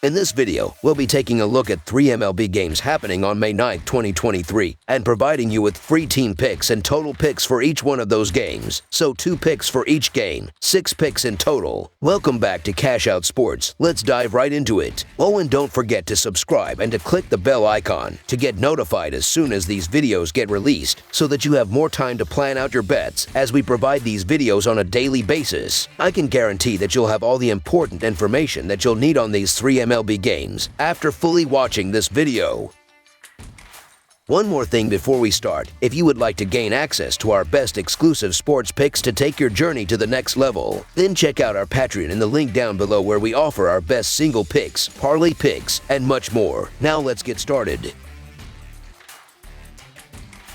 In this video, we'll be taking a look at 3 MLB games happening on May 9, 2023, and providing you with free team picks and total picks for each one of those games. So 2 picks for each game, 6 picks in total. Welcome back to Cash Out Sports. Let's dive right into it. Oh, and don't forget to subscribe and to click the bell icon to get notified as soon as these videos get released, so that you have more time to plan out your bets as we provide these videos on a daily basis. I can guarantee that you'll have all the important information that you'll need on these 3 MLB games after fully watching this video. One more thing before we start. If you would like to gain access to our best exclusive sports picks to take your journey to the next level, then check out our Patreon in the link down below, where we offer our best single picks, parlay picks, and much more. Now let's get started.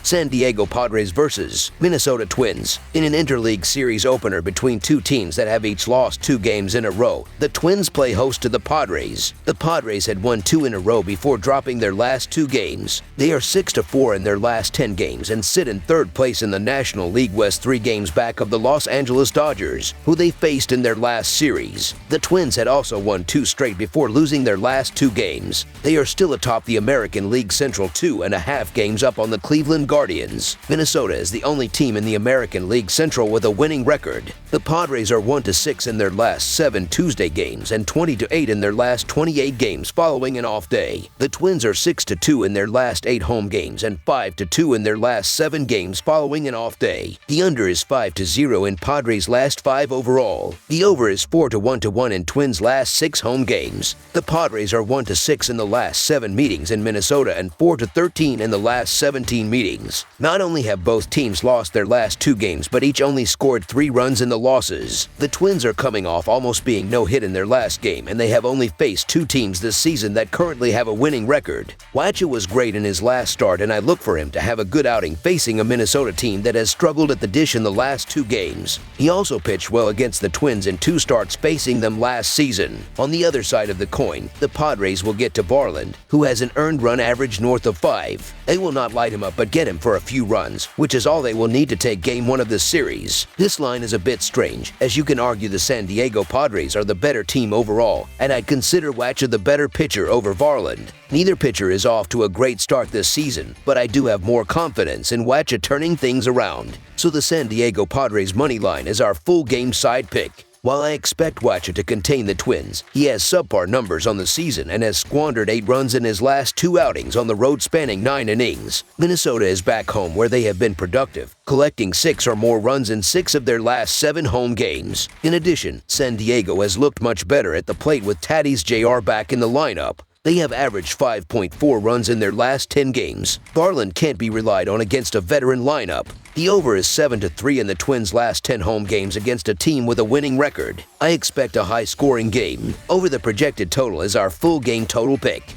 San Diego Padres vs. Minnesota Twins. In an interleague series opener between two teams that have each lost 2 games in a row, the Twins play host to the Padres. The Padres had won 2 in a row before dropping their last 2 games. They are 6-4 in their last 10 games and sit in 3rd place in the National League West, 3 games back of the Los Angeles Dodgers, who they faced in their last series. The Twins had also won 2 straight before losing their last 2 games. They are still atop the American League Central, 2.5 games up on the Cleveland Guardians. Minnesota is the only team in the American League Central with a winning record. The Padres are 1-6 in their last 7 Tuesday games and 20-8 in their last 28 games following an off day. The Twins are 6-2 in their last 8 home games and 5-2 in their last 7 games following an off day. The under is 5-0 in Padres' last 5 overall. The over is 4-1 in Twins' last 6 home games. The Padres are 1-6 in the last 7 meetings in Minnesota and 4-13 in the last 17 meetings. Not only have both teams lost their last 2 games, but each only scored 3 runs in the losses. The Twins are coming off almost being no-hit in their last game, and they have only faced 2 teams this season that currently have a winning record. Wacha was great in his last start, and I look for him to have a good outing facing a Minnesota team that has struggled at the dish in the last 2 games. He also pitched well against the Twins in 2 starts facing them last season. On the other side of the coin, the Padres will get to Varland, who has an earned run average north of 5. They will not light him up, but get him for a few runs, which is all they will need to take game 1 of this series. This line is a bit strange, as you can argue the San Diego Padres are the better team overall, and I'd consider Wacha the better pitcher over Varland. Neither pitcher is off to a great start this season, but I do have more confidence in Wacha turning things around. So the San Diego Padres money line is our full game side pick. While I expect Wacha to contain the Twins, he has subpar numbers on the season and has squandered 8 runs in his last 2 outings on the road spanning 9 innings. Minnesota is back home where they have been productive, collecting 6 or more runs in 6 of their last 7 home games. In addition, San Diego has looked much better at the plate with Tatis Jr. back in the lineup. They have averaged 5.4 runs in their last 10 games. Varland can't be relied on against a veteran lineup. The over is 7-3 in the Twins' last 10 home games against a team with a winning record. I expect a high-scoring game. Over the projected total is our full game total pick.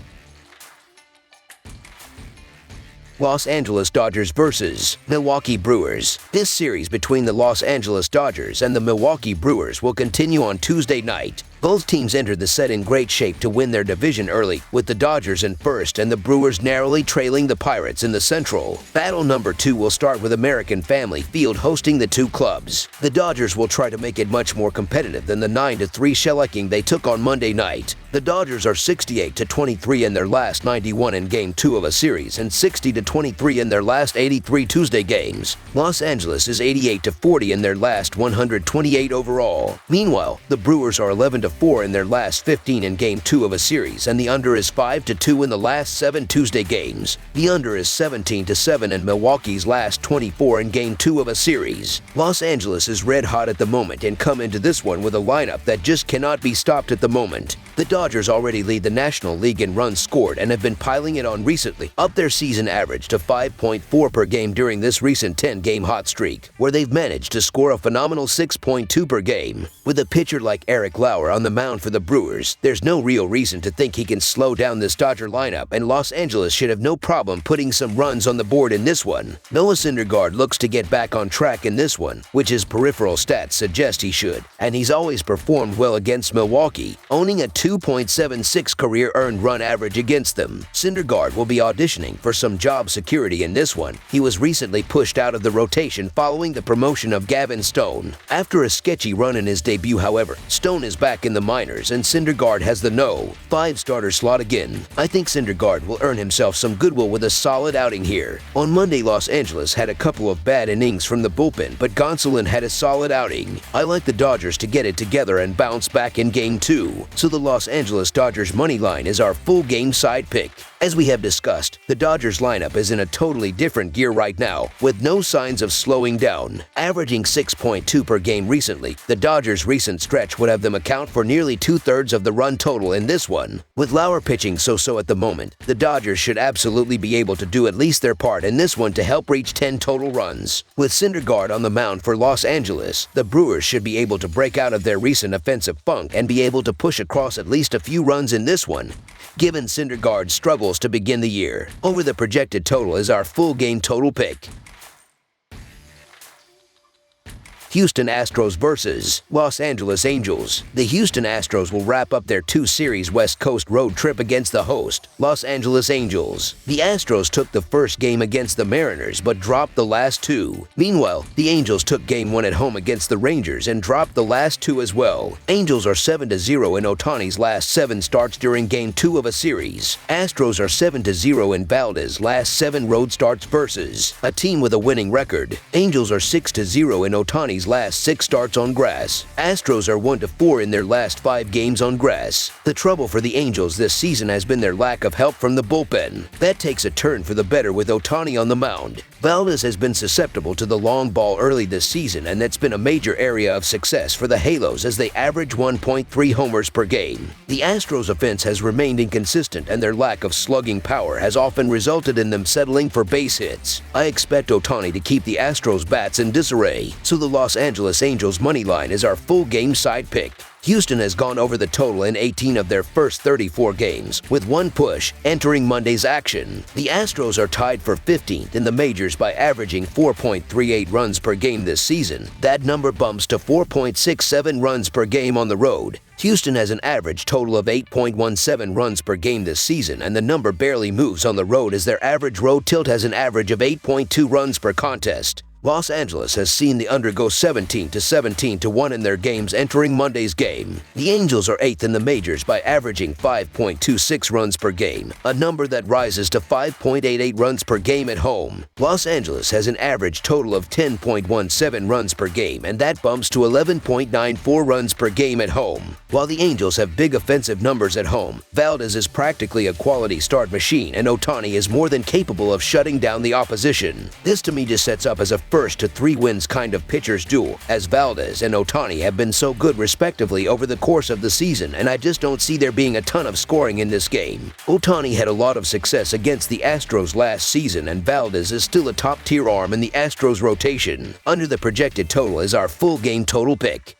Los Angeles Dodgers vs. Milwaukee Brewers. This series between the Los Angeles Dodgers and the Milwaukee Brewers will continue on Tuesday night. Both teams entered the set in great shape to win their division early, with the Dodgers in first and the Brewers narrowly trailing the Pirates in the Central. Battle number 2 will start with American Family Field hosting the 2 clubs. The Dodgers will try to make it much more competitive than the 9-3 shellacking they took on Monday night. The Dodgers are 68-23 in their last 91 in Game 2 of a series and 60-23 in their last 83 Tuesday games. Los Angeles is 88-40 in their last 128 overall. Meanwhile, the Brewers are 11-4 in their last 15 in Game 2 of a series, and the under is 5-2 in the last 7 Tuesday games. The under is 17-7 in Milwaukee's last 24 in Game 2 of a series. Los Angeles is red hot at the moment and come into this one with a lineup that just cannot be stopped at the moment. The Dodgers already lead the National League in runs scored and have been piling it on recently, up their season average to 5.4 per game during this recent 10-game hot streak, where they've managed to score a phenomenal 6.2 per game. With a pitcher like Eric Lauer on the mound for the Brewers, there's no real reason to think he can slow down this Dodger lineup, and Los Angeles should have no problem putting some runs on the board in this one. Noah Syndergaard looks to get back on track in this one, which his peripheral stats suggest he should, and he's always performed well against Milwaukee, owning a 2 2.76 career earned run average against them. Syndergaard will be auditioning for some job security in this one. He was recently pushed out of the rotation following the promotion of Gavin Stone. After a sketchy run in his debut, however, Stone is back in the minors and Syndergaard has the no-5 starter slot again. I think Syndergaard will earn himself some goodwill with a solid outing here. On Monday, Los Angeles had a couple of bad innings from the bullpen, but Gonsolin had a solid outing. I like the Dodgers to get it together and bounce back in Game 2, so the Los Angeles Dodgers money line is our full game side pick. As we have discussed, the Dodgers lineup is in a totally different gear right now, with no signs of slowing down. Averaging 6.2 per game recently, the Dodgers' recent stretch would have them account for nearly 2/3 of the run total in this one. With Lauer pitching so-so at the moment, the Dodgers should absolutely be able to do at least their part in this one to help reach 10 total runs. With Syndergaard on the mound for Los Angeles, the Brewers should be able to break out of their recent offensive funk and be able to push across at least a few runs in this one, given Syndergaard's struggles to begin the year. Over the projected total is our full game total pick. Houston Astros versus Los Angeles Angels. The Houston Astros will wrap up their 2-series West Coast road trip against the host, Los Angeles Angels. The Astros took the first game against the Mariners but dropped the last two. Meanwhile, the Angels took Game 1 at home against the Rangers and dropped the last two as well. Angels are 7-0 in Ohtani's last 7 starts during Game 2 of a series. Astros are 7-0 in Valdez's last 7 road starts versus a team with a winning record. Angels are 6-0 in Ohtani's last 6 starts on grass. Astros are 1-4 in their last 5 games on grass. The trouble for the Angels this season has been their lack of help from the bullpen. That takes a turn for the better with Ohtani on the mound. Valdez has been susceptible to the long ball early this season, and that's been a major area of success for the Halos as they average 1.3 homers per game. The Astros' offense has remained inconsistent, and their lack of slugging power has often resulted in them settling for base hits. I expect Ohtani to keep the Astros' bats in disarray, so the Los Angeles Angels money line is our full game side pick. Houston has gone over the total in 18 of their first 34 games, with 1 push entering Monday's action. The Astros are tied for 15th in the majors by averaging 4.38 runs per game this season. That number bumps to 4.67 runs per game on the road. Houston has an average total of 8.17 runs per game this season, and the number barely moves on the road as their average road tilt has an average of 8.2 runs per contest. Los Angeles has seen the under go 17-17-1 in their games entering Monday's game. The Angels are 8th in the majors by averaging 5.26 runs per game, a number that rises to 5.88 runs per game at home. Los Angeles has an average total of 10.17 runs per game, and that bumps to 11.94 runs per game at home. While the Angels have big offensive numbers at home, Valdez is practically a quality start machine, and Ohtani is more than capable of shutting down the opposition. This to me just sets up as a first to 3 wins kind of pitcher's duel, as Valdez and Ohtani have been so good respectively over the course of the season, and I just don't see there being a ton of scoring in this game. Ohtani had a lot of success against the Astros last season, and Valdez is still a top-tier arm in the Astros rotation. Under the projected total is our full game total pick.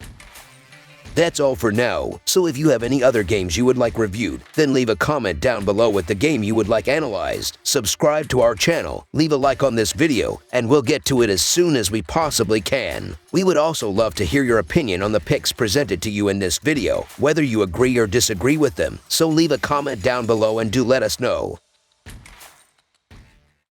That's all for now, so if you have any other games you would like reviewed, then leave a comment down below with the game you would like analyzed. Subscribe to our channel, leave a like on this video, and we'll get to it as soon as we possibly can. We would also love to hear your opinion on the picks presented to you in this video, whether you agree or disagree with them, so leave a comment down below and do let us know.